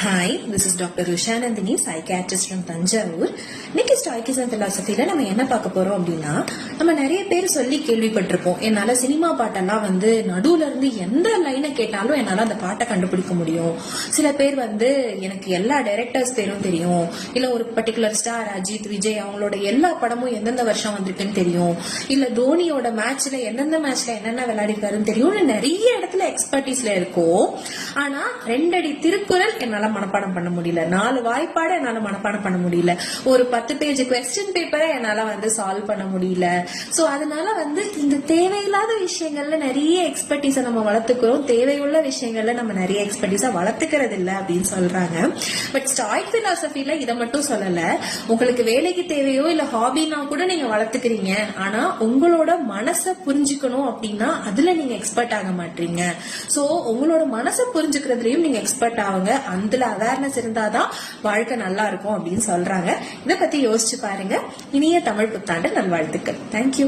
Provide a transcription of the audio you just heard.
Hi, this is doctor Rushanandhini, psychiatrist from Thanjavur. இன்னைக்கு stoicism பிலாசபில நம்ம என்ன பார்க்க போறோம் அப்படின்னா, நம்ம நிறைய பேர் சொல்லி கேள்விப்பட்டிருப்போம், என்னால சினிமா பாட்டெல்லாம் நடுவுல இருந்து எந்த லைனை கேட்டாலும் என்னால அந்த பாட்டை கண்டுபிடிக்க முடியும். சில பேர் எனக்கு எல்லா டைரக்டர்ஸ் பேரும் தெரியும், இல்ல ஒரு பர்டிகுலர் ஸ்டார் அஜித், விஜய் அவங்களோட எல்லா படமும் எந்தெந்த வருஷம் வந்திருக்குன்னு தெரியும், இல்ல தோனியோட மேட்ச்ல எந்தெந்த மேட்ச்ல என்னென்ன விளையாடிருக்காருன்னு தெரியும். நிறைய இடத்துல எக்ஸ்பர்டீஸ்ல இருக்கும். ஆனா 2 அடி திருக்குறள் என்னால மனப்பாடம் பண்ண முடியல, 4 வாய்ப்பாடு என்னால மனப்பாடம் பண்ண முடியல, ஒரு 10 பேஜ் கொஸ்டின் பேப்பரை என்னால சால்வ் பண்ண முடியல. சோ அதனால இந்த தேவையில்லாத விஷயங்கள்ல நிறைய எக்ஸ்பர்டீஸை நம்ம வளர்த்துக்கிறோம், தேவையுள்ள விஷயங்கள்ல நம்ம நிறைய எக்ஸ்பர்டீஸா வளர்த்துக்கிறது இல்ல அப்படின்னு சொல்றாங்க. பட் ஸ்டாய்க் பிலாசபில இதை மட்டும் சொல்லல, உங்களுக்கு வேலைக்கு தேவையோ இல்ல ஹாபினா கூட நீங்க வளர்த்துக்கிறீங்க. ஆனா உங்களோட மனசை புரிஞ்சுக்கணும் அப்படின்னா அதுல நீங்க எக்ஸ்பர்ட் ஆக மாட்டீங்க. சோ உங்களோட மனசை புரிஞ்சுக்கிறதுலயும் நீங்க எக்ஸ்பர்ட் ஆகுங்க. அதுல அவேர்னஸ் இருந்தாதான் வாழ்க்கை நல்லா இருக்கும் அப்படின்னு சொல்றாங்க. இதை பத்தி யோசிச்சு பாருங்க. இனிய தமிழ் புத்தாண்டு நல்வாழ்த்துக்கள். தேங்க்யூ.